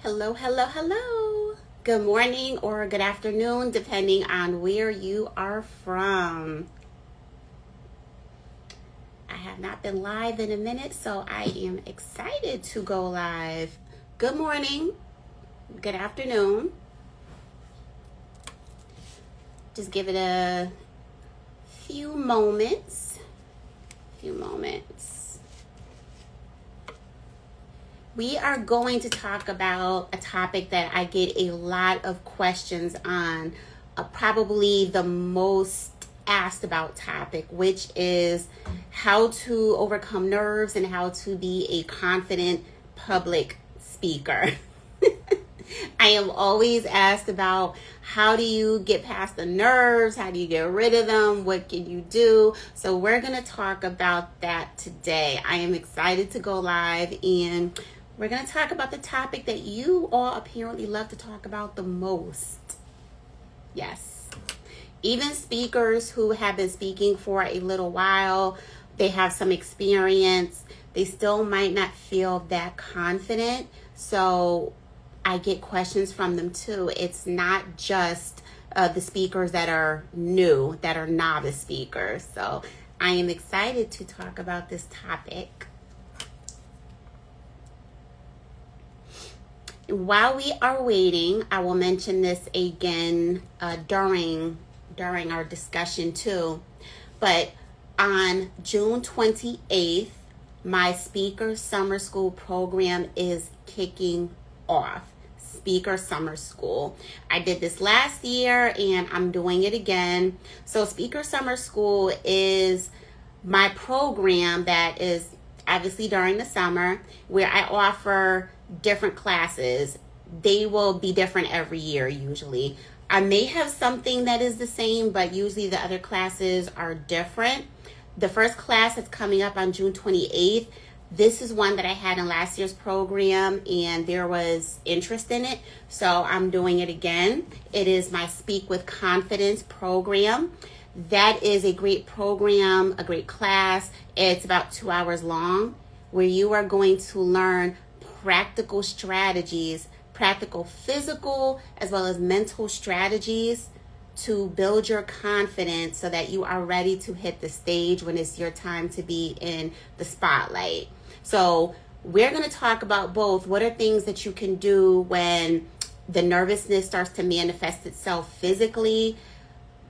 Hello, hello, hello. Good morning or good afternoon, depending on where you are from. I have not been live in a minute, so I am excited to go live. Good morning, good afternoon. Just give it a few moments. We are going to talk about a topic that I get a lot of questions on, probably the most asked about topic, which is how to overcome nerves and how to be a confident public speaker. I am always asked about how do you get past the nerves? How do you get rid of them? What can you do? So we're going to talk about that today. I am excited to go live, and we're going to talk about the topic that you all apparently love to talk about the most. Yes. Even speakers who have been speaking for a little while, they have some experience, they still might not feel that confident. So I get questions from them too. It's not just the speakers that are new, that are novice speakers. So I am excited to talk about this topic. While we are waiting, I will mention this again during our discussion too. But on June 28th, my Speaker Summer School program is kicking off. Speaker Summer School. I did this last year and I'm doing it again. So Speaker Summer School is my program that is obviously during the summer, where I offer different classes. They will be different every year usually. I may have something that is the same, but usually the other classes are different. The first class that's coming up on June 28th, this is one that I had in last year's program and there was interest in it, so I'm doing it again. It is my Speak with Confidence program. That is a great program, a great class. It's about 2 hours long, where you are going to learn practical strategies, practical physical as well as mental strategies to build your confidence so that you are ready to hit the stage when it's your time to be in the spotlight. So we're going to talk about both. What are things that you can do when the nervousness starts to manifest itself physically?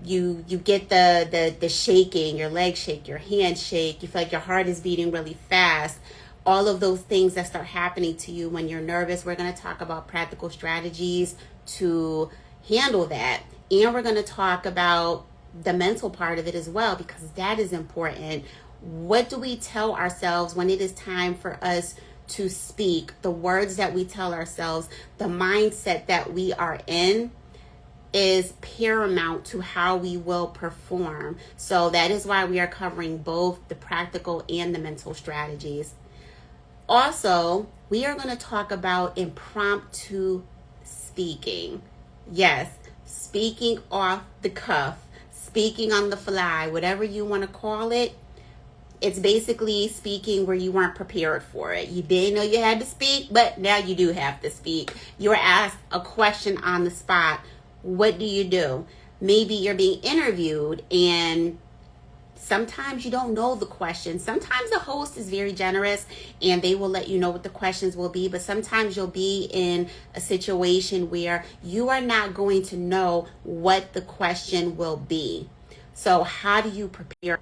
You get the shaking, your legs shake, your hands shake, you feel like your heart is beating really fast. All of those things that start happening to you when you're nervous. We're going to talk about practical strategies to handle that. And we're going to talk about the mental part of it as well, because that is important. What do we tell ourselves when it is time for us to speak? The words that we tell ourselves, the mindset that we are in is paramount to how we will perform. So that is why we are covering both the practical and the mental strategies. Also, we are going to talk about impromptu speaking. Yes, speaking off the cuff, speaking on the fly, whatever you want to call it. It's basically speaking where you weren't prepared for it. You didn't know you had to speak, but now you do have to speak. You were asked a question on the spot. What do? Maybe you're being interviewed and sometimes you don't know the question. Sometimes the host is very generous and they will let you know what the questions will be, but sometimes you'll be in a situation where you are not going to know what the question will be. So how do you prepare?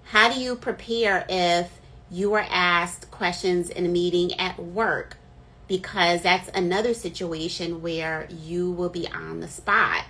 How do you prepare if you are asked questions in a meeting at work? Because that's another situation where you will be on the spot.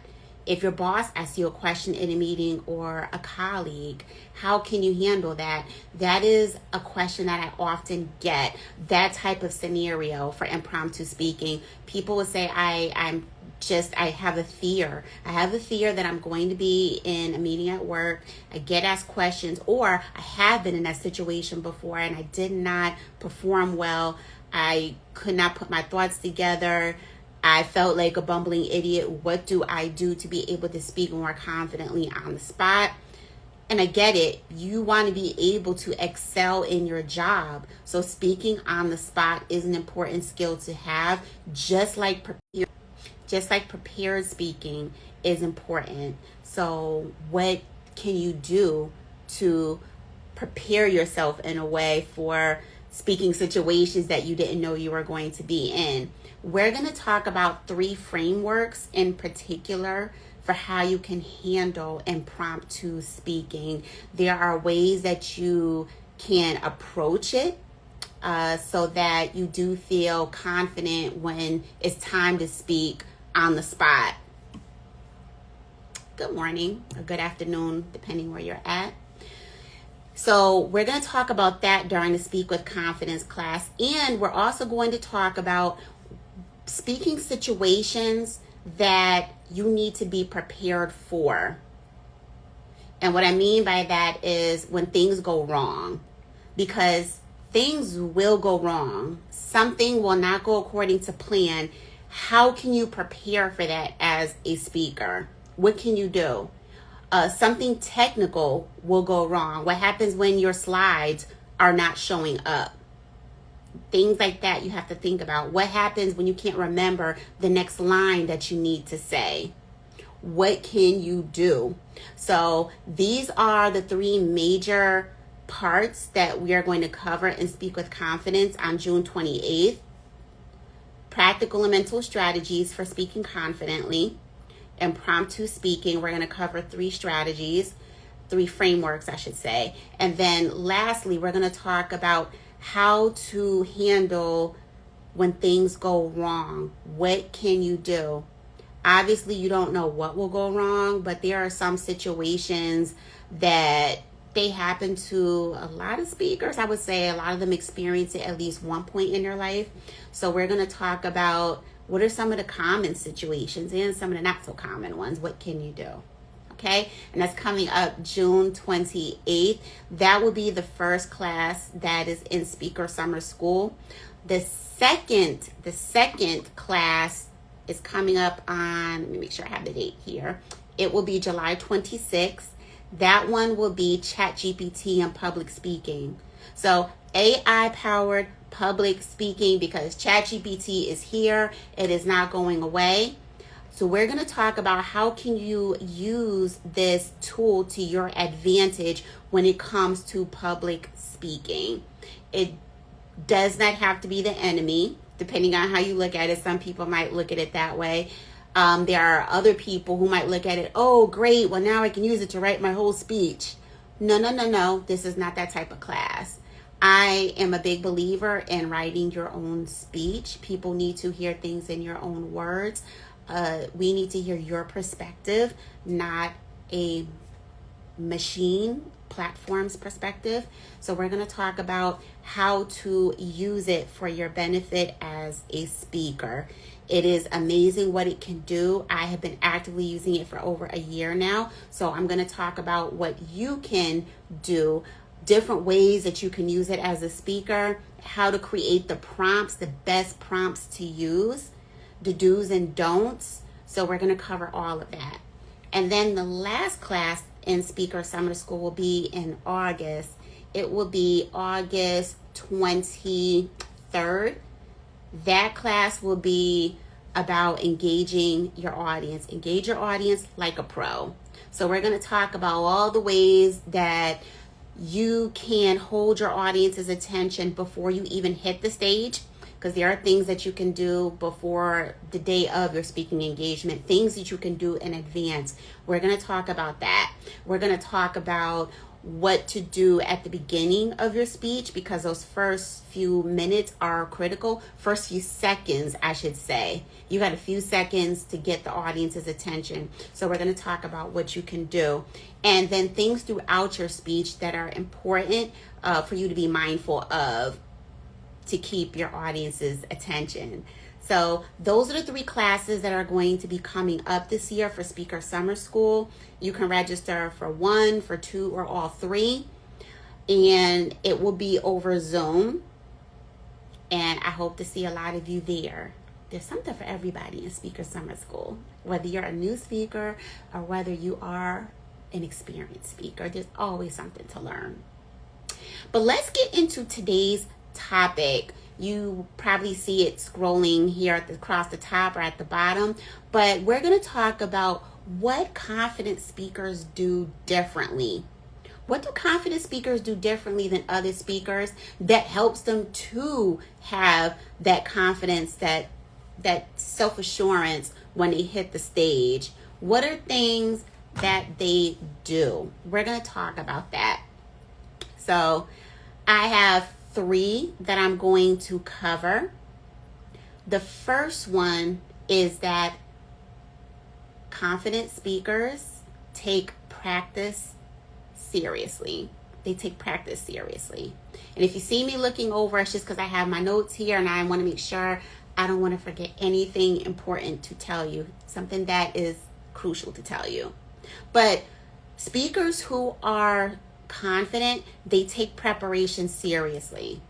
If your boss asks you a question in a meeting or a colleague, how can you handle that? That is a question that I often get, that type of scenario for impromptu speaking. People will say, I have a fear. I have a fear that I'm going to be in a meeting at work. I get asked questions, or I have been in that situation before and I did not perform well. I could not put my thoughts together. I felt like a bumbling idiot. What do I do to be able to speak more confidently on the spot? And I get it. You want to be able to excel in your job. So speaking on the spot is an important skill to have, just like prepared speaking is important. So what can you do to prepare yourself in a way for speaking situations that you didn't know you were going to be in? We're going to talk about 3 frameworks in particular for how you can handle impromptu speaking. There are ways that you can approach it so that you do feel confident when it's time to speak on the spot. Good morning or good afternoon, depending where you're at. So we're going to talk about that during the Speak with Confidence class. And we're also going to talk about speaking situations that you need to be prepared for. And what I mean by that is when things go wrong, because things will go wrong. Something will not go according to plan. How can you prepare for that as a speaker? What can you do? Something technical will go wrong. What happens when your slides are not showing up? Things like that you have to think about. What happens when you can't remember the next line that you need to say? What can you do? So these are the 3 major parts that we are going to cover and Speak with Confidence on June 28th. Practical and mental strategies for speaking confidently. Impromptu speaking, we're going to cover 3 strategies, 3 frameworks, I should say. And then lastly, we're going to talk about how to handle when things go wrong. What can you do? Obviously, you don't know what will go wrong, but there are some situations that they happen to a lot of speakers. I would say a lot of them experience it at least one point in their life. So we're going to talk about what are some of the common situations and some of the not so common ones. What can you do? Okay, and that's coming up June 28th. That will be the first class that is in Speaker Summer School. The second class is coming up on, let me make sure I have the date here. It will be July 26th. That one will be ChatGPT and public speaking. So AI-powered public speaking, because ChatGPT is here. It is not going away. So we're going to talk about how can you use this tool to your advantage when it comes to public speaking. It does not have to be the enemy, depending on how you look at it. Some people might look at it that way. There are other people who might look at it, oh, great, well, now I can use it to write my whole speech. No. This is not that type of class. I am a big believer in writing your own speech. People need to hear things in your own words. We need to hear your perspective, not a machine platform's perspective. So we're going to talk about how to use it for your benefit as a speaker. It is amazing what it can do. I have been actively using it for over a year now. So I'm going to talk about what you can do, different ways that you can use it as a speaker, how to create the prompts, the best prompts to use, the do's and don'ts. So we're going to cover all of that. And then the last class in Speaker Summer School will be in August. It will be August 23rd. That class will be about engaging your audience. Engage your audience like a pro. So we're going to talk about all the ways that you can hold your audience's attention before you even hit the stage, because there are things that you can do before the day of your speaking engagement, things that you can do in advance. We're going to talk about that. We're going to talk about what to do at the beginning of your speech, because those first few minutes are critical. First few seconds, I should say. You got a few seconds to get the audience's attention. So we're going to talk about what you can do. And then things throughout your speech that are important for you to be mindful of to keep your audience's attention. So those are the 3 classes that are going to be coming up this year for Speaker Summer School. You can register for 1, for 2, or all 3. And it will be over Zoom. And I hope to see a lot of you there. There's something for everybody in Speaker Summer School. Whether you're a new speaker or whether you are an experienced speaker. There's always something to learn. But let's get into today's topic. You probably see it scrolling here across the top or at the bottom, but we're going to talk about what confident speakers do differently. What do confident speakers do differently than other speakers that helps them to have that confidence, that self-assurance when they hit the stage? What are things that they do? We're going to talk about that. So I have 3 that I'm going to cover. The first one is that confident speakers take practice seriously. They take practice seriously. And if you see me looking over, it's just because I have my notes here and I want to make sure I don't want to forget anything important to tell you, something that is crucial to tell you. But speakers who are confident, they take preparation seriously.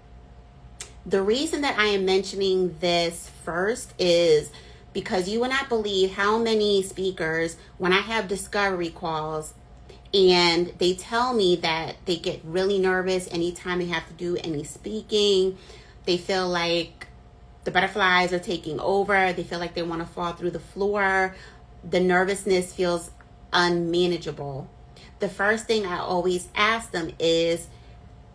The reason that I am mentioning this first is because you will not believe how many speakers, when I have discovery calls and they tell me that they get really nervous anytime they have to do any speaking, they feel like the butterflies are taking over, they feel like they want to fall through the floor, the nervousness feels unmanageable. The first thing I always ask them is,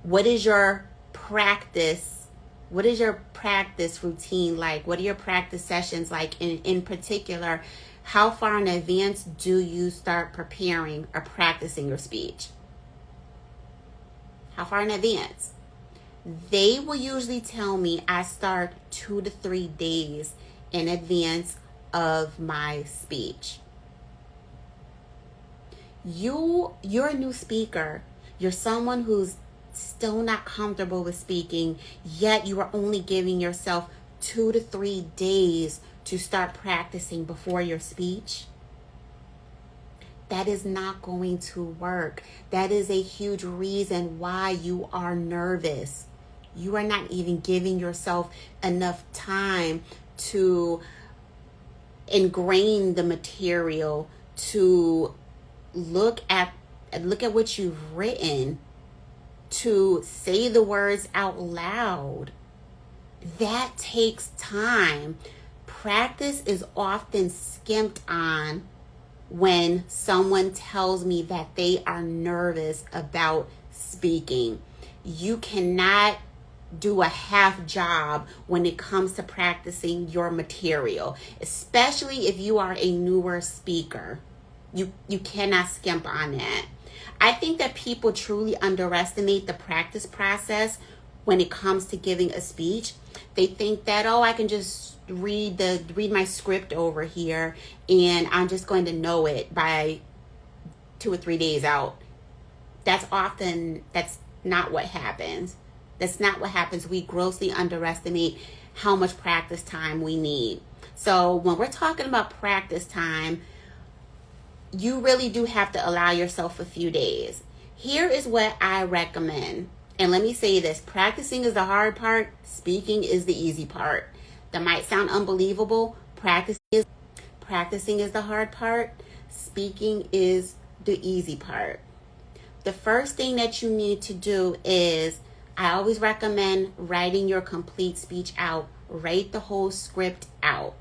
what is your practice? What is your practice routine like? What are your practice sessions like? In particular, how far in advance do you start preparing or practicing your speech? How far in advance? They will usually tell me I start 2 to 3 days in advance of my speech. You're a new speaker. You're someone who's still not comfortable with speaking, yet you are only giving yourself 2 to 3 days to start practicing before your speech. That is not going to work. That is a huge reason why you are nervous. You are not even giving yourself enough time to ingrain the material, to look at what you've written, to say the words out loud. That takes time. Practice is often skimped on when someone tells me that they are nervous about speaking. You cannot do a half job when it comes to practicing your material, especially if you are a newer speaker. You cannot skimp on that. I think that people truly underestimate the practice process when it comes to giving a speech. They think that, I can just read my script over here and I'm just going to know it by 2 or 3 days out. That's not what happens. That's not what happens. We grossly underestimate how much practice time we need. So when we're talking about practice time, you really do have to allow yourself a few days. Here is what I recommend. And let me say this, practicing is the hard part, speaking is the easy part. That might sound unbelievable. Practicing is the hard part, speaking is the easy part. The first thing that you need to do is, I always recommend writing your complete speech out. Write the whole script out.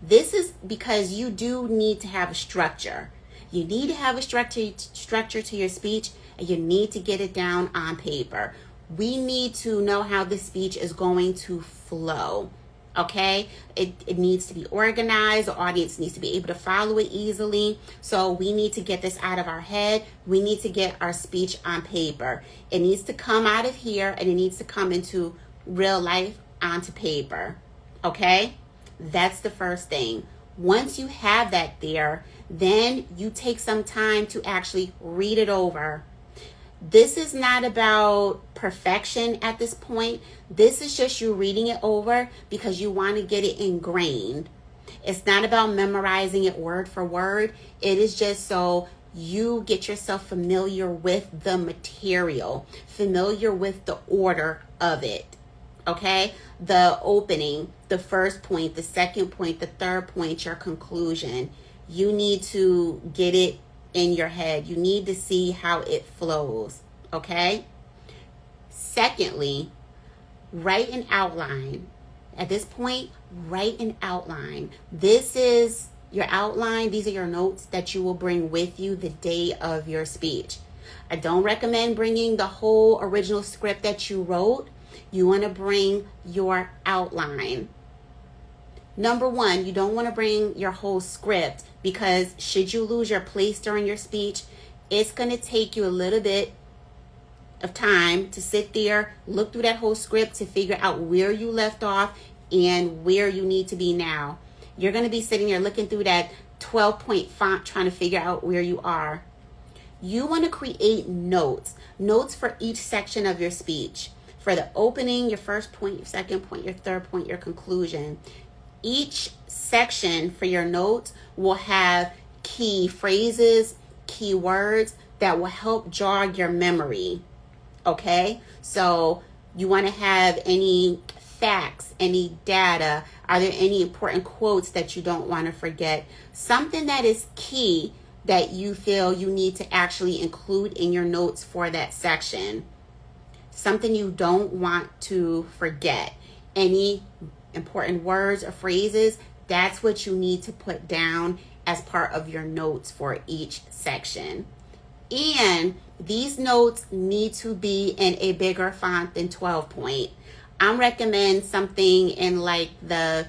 This is because you do need to have a structure. You need to have a structure to your speech, and you need to get it down on paper. We need to know how the speech is going to flow. Okay? It needs to be organized. The audience needs to be able to follow it easily. So we need to get this out of our head. We need to get our speech on paper. It needs to come out of here and it needs to come into real life onto paper. Okay? That's the first thing. Once you have that there, then you take some time to actually read it over. This is not about perfection at this point. This is just you reading it over because you want to get it ingrained. It's not about memorizing it word for word. It is just so you get yourself familiar with the material, familiar with the order of it. Okay? The opening, the first point, the second point, the third point, your conclusion. You need to get it in your head. You need to see how it flows, okay? Secondly, write an outline. At this point, write an outline. This is your outline. These are your notes that you will bring with you the day of your speech. I don't recommend bringing the whole original script that you wrote. You want to bring your outline. Number one, you don't want to bring your whole script, because should you lose your place during your speech, it's going to take you a little bit of time to sit there, look through that whole script to figure out where you left off and where you need to be now. You're going to be sitting there looking through that 12-point font trying to figure out where you are. You want to create notes for each section of your speech. For the opening, your first point, your second point, your third point, your conclusion. Each section for your notes will have key phrases, key words that will help jog your memory. Okay? So you want to have any facts, any data. Are there any important quotes that you don't want to forget? Something that is key that you feel you need to actually include in your notes for that section. Something you don't want to forget. Any important words or phrases, that's what you need to put down as part of your notes for each section. And these notes need to be in a bigger font than 12 point. I'm recommend something in like the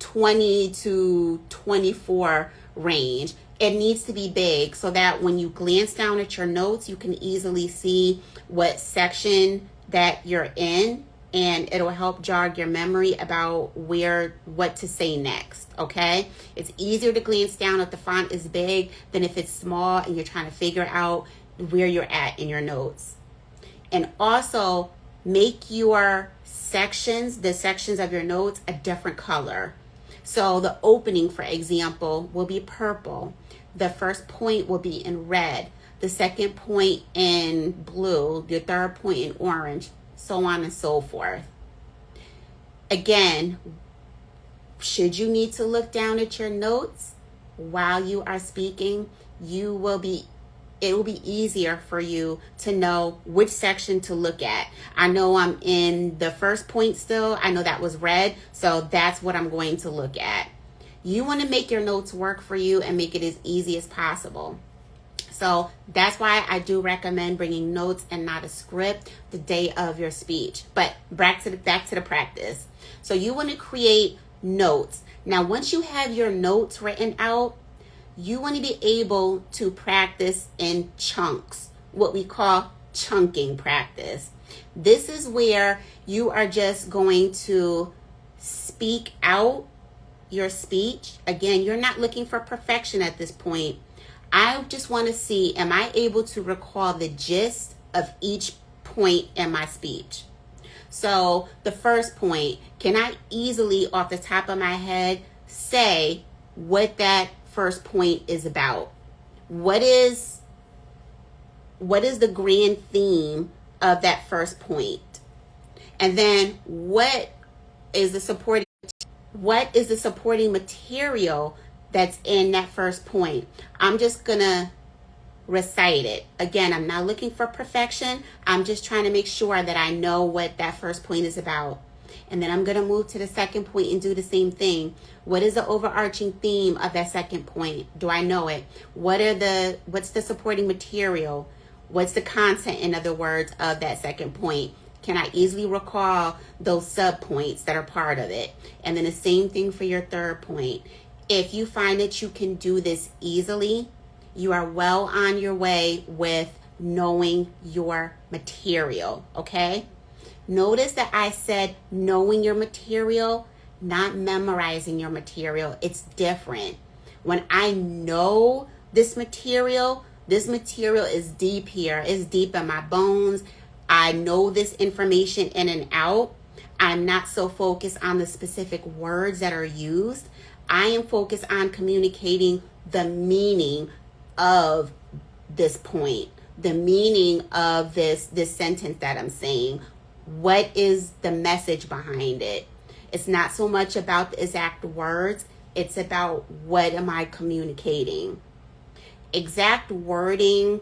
20 to 24 range. It needs to be big so that when you glance down at your notes, you can easily see what section that you're in, and it'll help jog your memory about what to say next, okay? It's easier to glance down if the font is big than if it's small and you're trying to figure out where you're at in your notes. And also make your sections, the sections of your notes, a different color. So the opening, for example, will be purple. The first point will be in red. The second point in blue. The third point in orange. So on and so forth. Again, should you need to look down at your notes while you are speaking, it will be easier for you to know which section to look at. I know I'm in the first point still. I know that was red, so that's what I'm going to look at. You want to make your notes work for you and make it as easy as possible. So that's why I do recommend bringing notes and not a script the day of your speech. But back to the practice. So you want to create notes. Now, once you have your notes written out, you want to be able to practice in chunks, what we call chunking practice. This is where you are just going to speak out your speech. Again, you're not looking for perfection at this point. I just want to see, am I able to recall the gist of each point in my speech? So the first point, can I easily off the top of my head say what that first point is about? What is the grand theme of that first point? And then what is the supporting material that's in that first point? I'm just gonna recite it. Again, I'm not looking for perfection. I'm just trying to make sure that I know what that first point is about. And then I'm gonna move to the second point and do the same thing. What is the overarching theme of that second point? Do I know it? What's the supporting material? What's the content, in other words, of that second point? Can I easily recall those sub-points that are part of it? And then the same thing for your third point. If you find that you can do this easily, you are well on your way with knowing your material, okay? Notice that I said knowing your material, not memorizing your material. It's different. When I know this material is deep here. It's deep in my bones. I know this information in and out. I'm not so focused on the specific words that are used. I am focused on communicating the meaning of this point, the meaning of this sentence that I'm saying. What is the message behind it? It's not so much about the exact words. It's about what am I communicating. exact wording,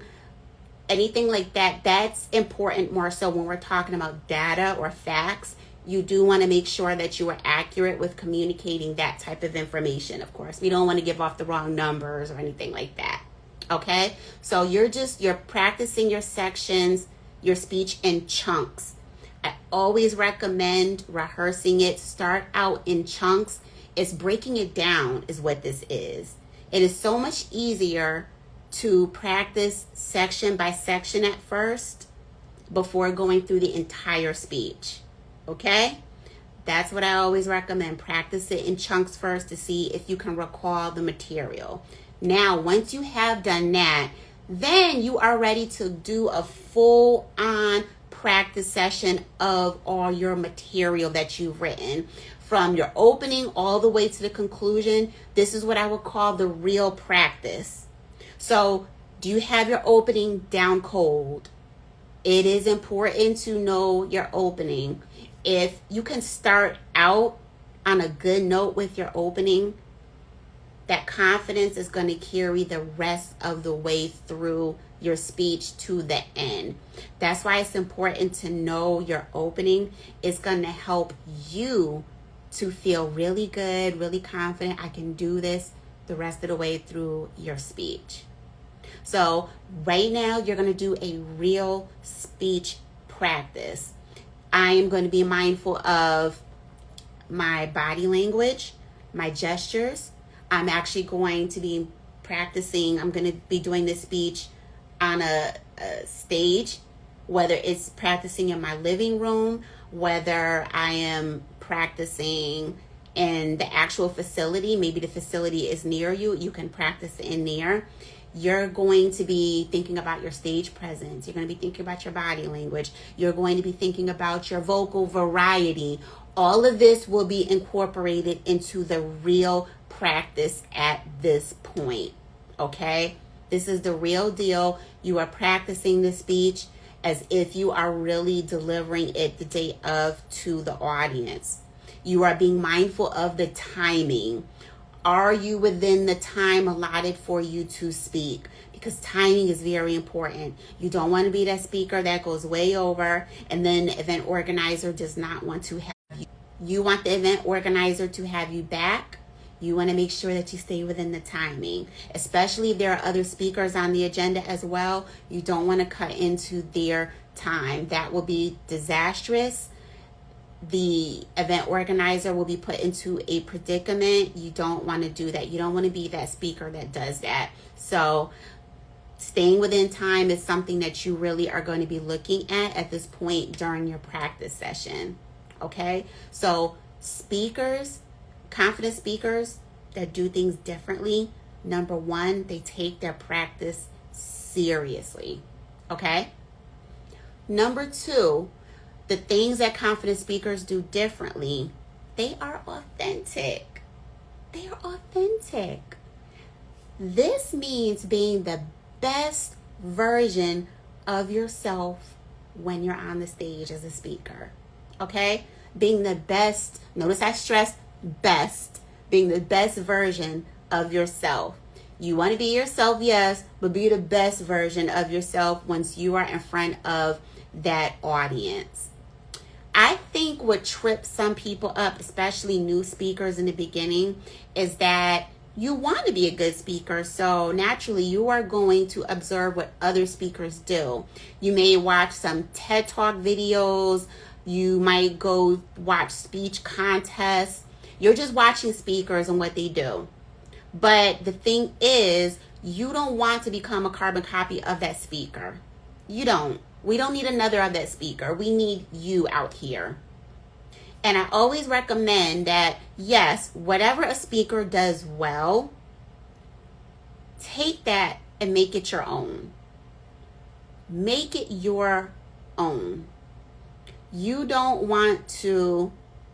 anything like that, that's important more so when we're talking about data or facts. You do want to make sure that you are accurate with communicating that type of information, of course. We don't want to give off the wrong numbers or anything like that. Okay? So you're practicing your sections, your speech in chunks. I always recommend rehearsing it. Start out in chunks. It's breaking it down is what this is. It is so much easier to practice section by section at first before going through the entire speech. Okay? That's what I always recommend. Practice it in chunks first to see if you can recall the material. Now, once you have done that, then you are ready to do a full-on practice session of all your material that you've written. From your opening all the way to the conclusion, this is what I would call the real practice. So, do you have your opening down cold? It is important to know your opening. If you can start out on a good note with your opening, that confidence is going to carry the rest of the way through your speech to the end. That's why it's important to know your opening. It's going to help you to feel really good, really confident. I can do this the rest of the way through your speech. So right now, you're going to do a real speech practice. I am going to be mindful of my body language, my gestures. I'm actually going to be practicing. I'm going to be doing this speech on a stage, whether it's practicing in my living room, whether I am practicing in the actual facility. Maybe the facility is near you. You can practice in there. You're going to be thinking about your stage presence. You're going to be thinking about your body language. You're going to be thinking about your vocal variety. All of this will be incorporated into the real practice at this point. Okay? This is the real deal. You are practicing the speech as if you are really delivering it the day of to the audience. You are being mindful of the timing. Are you within the time allotted for you to speak? Because timing is very important. You don't want to be that speaker that goes way over and then the event organizer does not want to have you. You want the event organizer to have you back. You want to make sure that you stay within the timing, especially if there are other speakers on the agenda as well. You don't want to cut into their time. That will be disastrous. The event organizer will be put into a predicament. You don't want to do that. You don't want to be that speaker that does that. So staying within time is something that you really are going to be looking at this point during your practice session. Okay? So speakers, confident speakers that do things differently, number one, they take their practice seriously. Okay? Number two, the things that confident speakers do differently, they are authentic. They are authentic. This means being the best version of yourself when you're on the stage as a speaker. Okay? Being the best, notice I stress best, being the best version of yourself. You want to be yourself, yes, but be the best version of yourself once you are in front of that audience. I think what trips some people up, especially new speakers in the beginning, is that you want to be a good speaker. So naturally, you are going to observe what other speakers do. You may watch some TED Talk videos. You might go watch speech contests. You're just watching speakers and what they do. But the thing is, you don't want to become a carbon copy of that speaker. You don't. We don't need another of that speaker. We need you out here. And I always recommend that, yes, whatever a speaker does well, take that and make it your own. Make it your own. You don't want to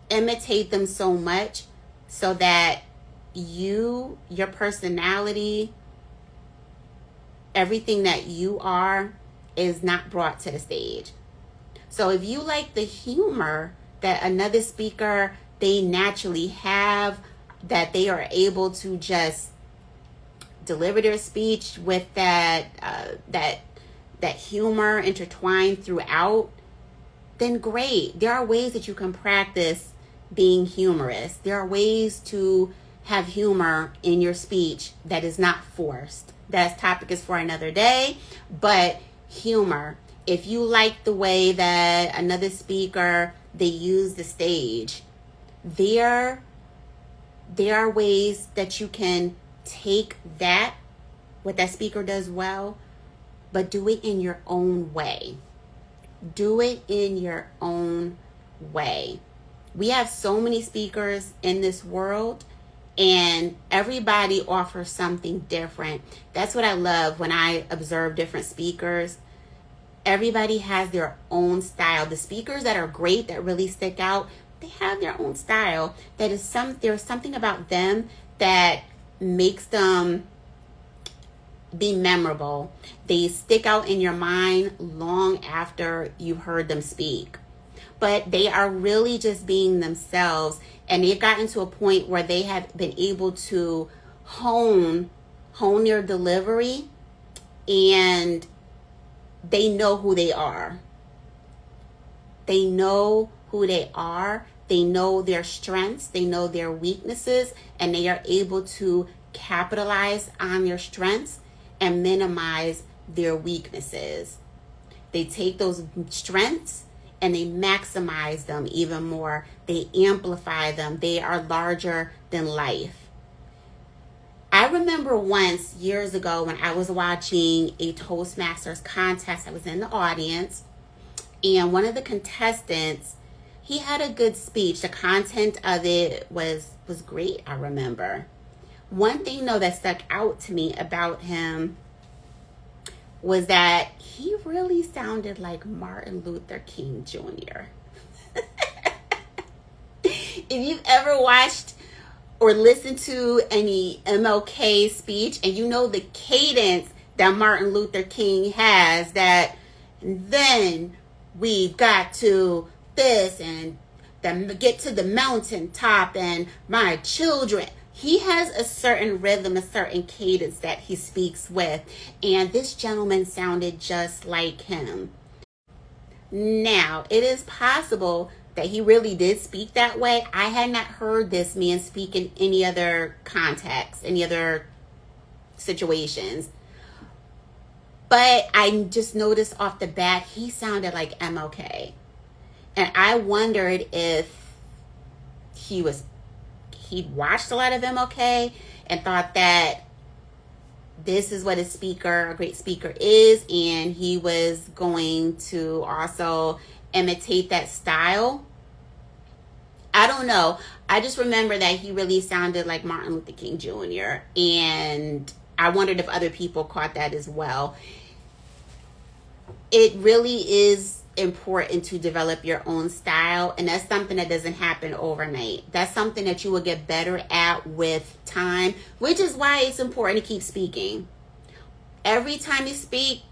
imitate them so much so that your personality, everything that you are, is not brought to the stage. So if you like the humor that another speaker, they naturally have, that they are able to just deliver their speech with that humor intertwined throughout, then great. There are ways that you can practice being humorous. There are ways to have humor in your speech that is not forced. That topic is for another day, but humor. If you like the way that another speaker, they use the stage, there are ways that you can take that, what that speaker does well, but do it in your own way. Do it in your own way. We have so many speakers in this world, and everybody offers something different. That's what I love when I observe different speakers. Everybody has their own style. The speakers that are great, that really stick out, they have their own style. There's something about them that makes them be memorable. They stick out in your mind long after you've heard them speak. But they are really just being themselves, and they've gotten to a point where they have been able to hone their delivery, and they know who they are. They know who they are. They know their strengths. They know their weaknesses, and they are able to capitalize on their strengths and minimize their weaknesses. They take those strengths and they maximize them even more. They amplify them. They are larger than life. I remember once years ago when I was watching a Toastmasters contest. I was in the audience, and one of the contestants, he had a good speech. The content of it was great, I remember. One thing though that stuck out to me about him was that he really sounded like Martin Luther King Jr. If you've ever watched or listened to any MLK speech, and you know the cadence that Martin Luther King has, that then we've got to this and then get to the mountaintop and my children. He has a certain rhythm, a certain cadence that he speaks with. And this gentleman sounded just like him. Now, it is possible that he really did speak that way. I had not heard this man speak in any other context, any other situations. But I just noticed off the bat, he sounded like MLK. And I wondered if he'd watched a lot of MLK and thought that this is what a great speaker is, and he was going to also imitate that style. I don't know. I just remember that he really sounded like Martin Luther King Jr., and I wondered if other people caught that as well. It really is important to develop your own style, and that's something that doesn't happen overnight. That's something that you will get better at with time, which is why it's important to keep speaking. Every time you speak,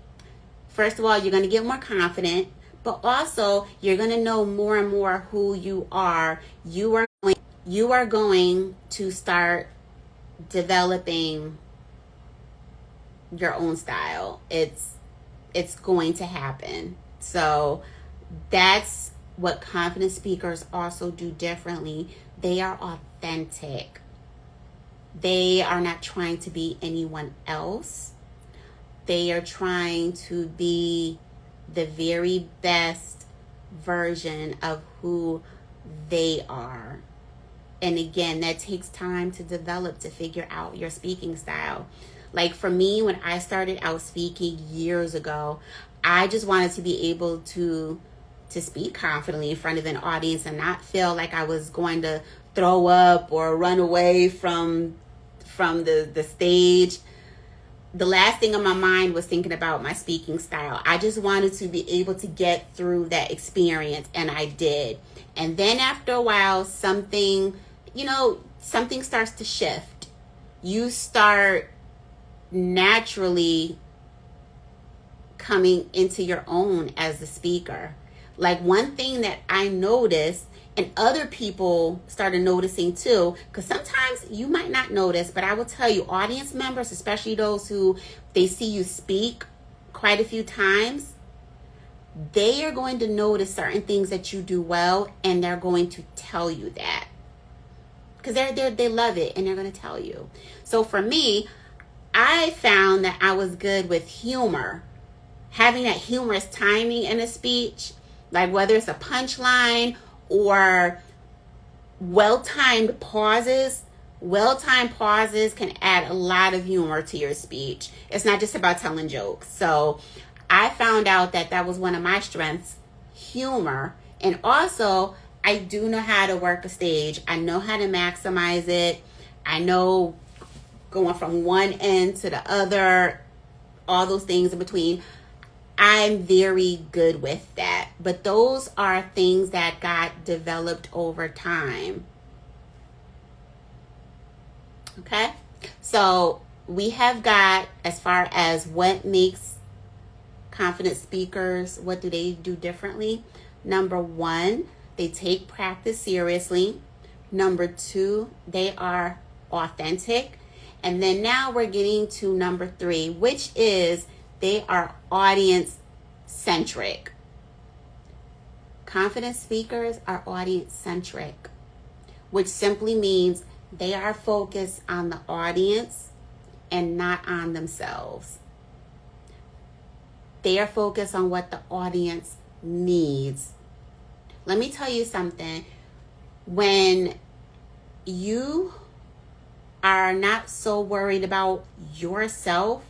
first of all, you're going to get more confident, but also you're going to know more and more who you are. You are going to start developing your own style. It's going to happen. So that's what confident speakers also do differently. They are authentic. They are not trying to be anyone else. They are trying to be the very best version of who they are. And again, that takes time to develop, to figure out your speaking style. Like for me, when I started out speaking years ago, I just wanted to be able to speak confidently in front of an audience and not feel like I was going to throw up or run away from the stage. The last thing on my mind was thinking about my speaking style. I just wanted to be able to get through that experience, and I did. And then after a while, something starts to shift. You start naturally coming into your own as a speaker. Like one thing that I noticed And other people started noticing too, because sometimes you might not notice, but I will tell you, audience members, especially those who they see you speak quite a few times, they are going to notice certain things that you do well, and they're going to tell you that, because they love it, and they're going to tell you. So for me, I found that I was good with humor, having that humorous timing in a speech, like whether it's a punchline or well-timed pauses. Well-timed pauses can add a lot of humor to your speech. It's not just about telling jokes. So I found out that that was one of my strengths, humor. And also, I do know how to work a stage. I know how to maximize it. I know going from one end to the other, all those things in between. I'm very good with that. But those are things that got developed over time. Okay? So we have got, as far as what makes confident speakers, what do they do differently? Number one, they take practice seriously. Number two, they are authentic. And then now we're getting to number three, which is they are audience centric. Confident speakers are audience centric, which simply means they are focused on the audience and not on themselves. They are focused on what the audience needs. Let me tell you something. When you are not so worried about yourself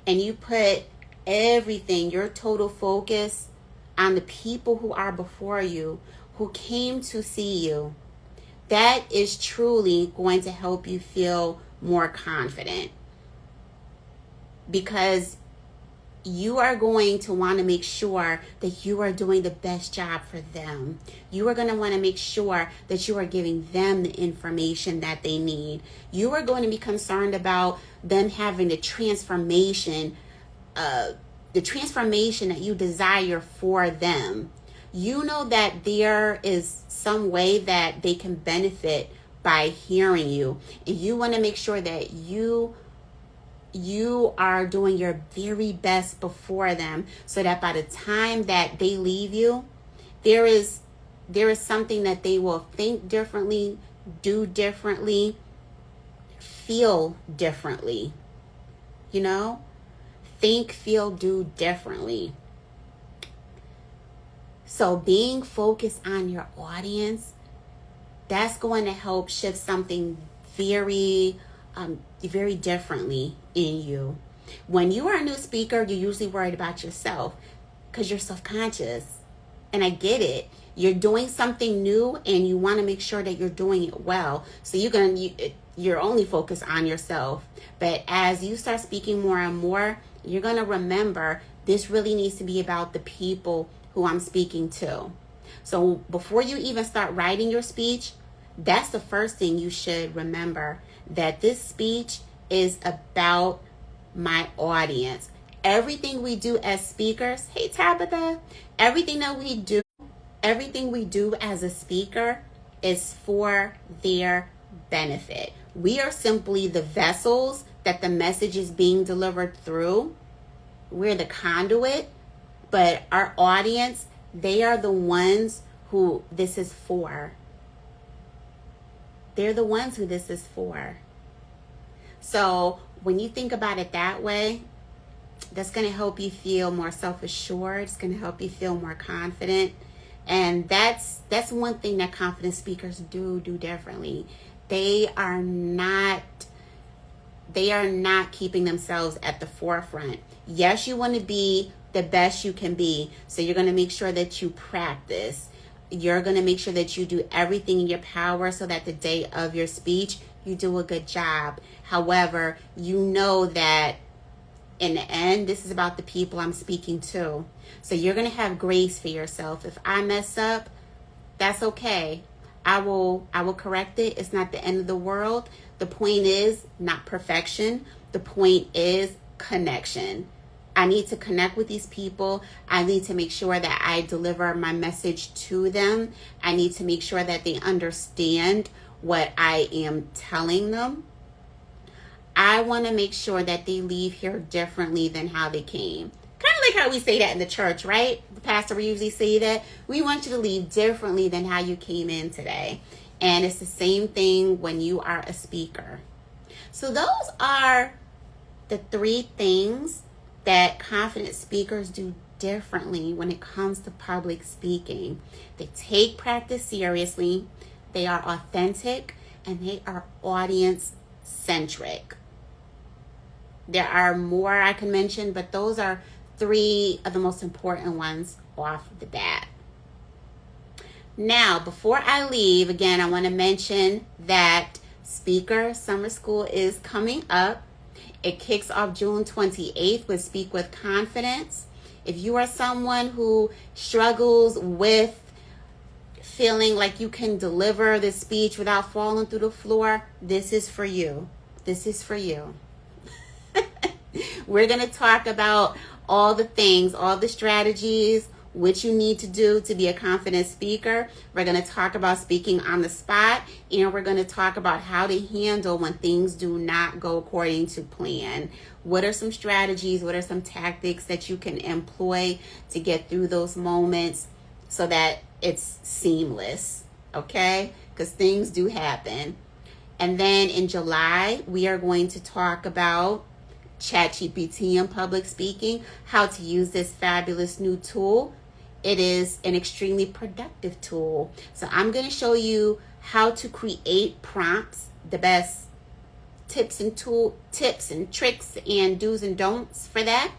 and you put everything, your total focus on the people who are before you, who came to see you, that is truly going to help you feel more confident, because you are going to want to make sure that you are doing the best job for them. You are going to want to make sure that you are giving them the information that they need. You are going to be concerned about them having the transformation that you desire for them. You know that there is some way that they can benefit by hearing you, and you want to make sure that you are doing your very best before them, so that by the time that they leave you, there is something that they will think differently, do differently, feel differently. You know? Think, feel, do differently. So being focused on your audience, that's going to help shift something very differently in you. When you are a new speaker, you're usually worried about yourself because you're self-conscious. And I get it. You're doing something new and you want to make sure that you're doing it well. So you're only focused on yourself. But as you start speaking more and more, you're going to remember this really needs to be about the people who I'm speaking to. So before you even start writing your speech, that's the first thing you should remember, that this speech is about my audience. Everything we do as speakers, hey Tabitha, everything we do as a speaker is for their benefit. We are simply the vessels that the message is being delivered through. We're the conduit, but our audience, they are the ones who this is for. They're the ones who this is for. So when you think about it that way, that's going to help you feel more self-assured. It's going to help you feel more confident. And that's one thing that confident speakers do differently. They are not keeping themselves at the forefront. Yes, you want to be the best you can be. So you're going to make sure that you practice. You're going to make sure that you do everything in your power so that the day of your speech, you do a good job. However, you know that in the end, this is about the people I'm speaking to. So you're going to have grace for yourself. If I mess up, that's okay. I will correct it. It's not the end of the world. The point is not perfection. The point is connection. I need to connect with these people. I need to make sure that I deliver my message to them. I need to make sure that they understand what I am telling them. I want to make sure that they leave here differently than how they came. Kind of like how we say that in the church, right? The pastor will usually say that. We want you to leave differently than how you came in today. And it's the same thing when you are a speaker. So those are the 3 things that confident speakers do differently when it comes to public speaking. They take practice seriously, they are authentic, and they are audience centric. There are more I can mention, but those are 3 of the most important ones off the bat. Now, before I leave, again, I want to mention that Speaker Summer School is coming up. It kicks off June 28th with Speak with Confidence. If you are someone who struggles with feeling like you can deliver the speech without falling through the floor, this is for you. This is for you. We're going to talk about all the things, all the strategies, what you need to do to be a confident speaker. We're going to talk about speaking on the spot, and we're going to talk about how to handle when things do not go according to plan. What are some strategies? What are some tactics that you can employ to get through those moments so that it's seamless, okay? Because things do happen. And then in July, we are going to talk about ChatGPT and public speaking, how to use this fabulous new tool. It is an extremely productive tool. So I'm going to show you how to create prompts, the best tips and tricks and do's and don'ts for that,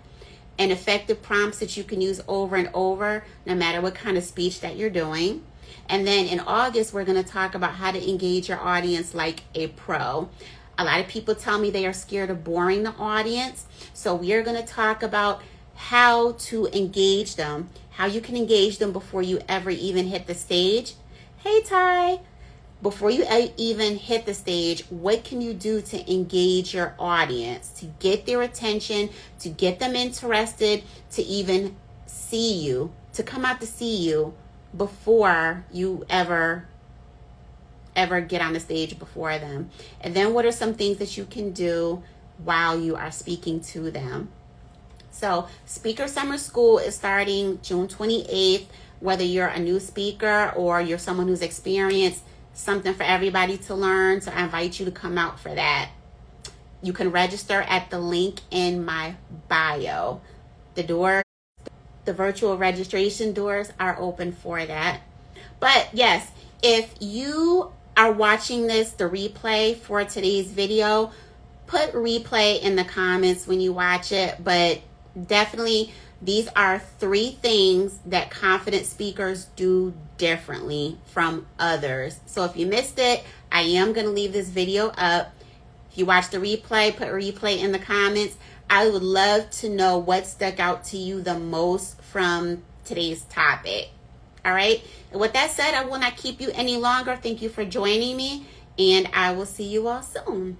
and effective prompts that you can use over and over, no matter what kind of speech that you're doing. And then in August, we're going to talk about how to engage your audience like a pro. A lot of people tell me they are scared of boring the audience. So we are going to talk about how to engage them, how you can engage them before you ever even hit the stage. Hey, Ty. Before you even hit the stage, what can you do to engage your audience, to get their attention, to get them interested, to even see you, to come out to see you before you ever get on the stage before them? And then what are some things that you can do while you are speaking to them? So Speaker Summer School is starting June 28th. Whether you're a new speaker or you're someone who's experienced, something for everybody to learn. So I invite you to come out for that. You can register at the link in my bio. The virtual registration doors are open for that. But yes, if you are watching the replay for today's video, put replay in the comments when you watch it. But definitely, these are 3 things that confident speakers do differently from others. So if you missed it, I am going to leave this video up. If you watch the replay, put replay in the comments. I would love to know what stuck out to you the most from today's topic. All right. And with that said, I will not keep you any longer. Thank you for joining me, and I will see you all soon.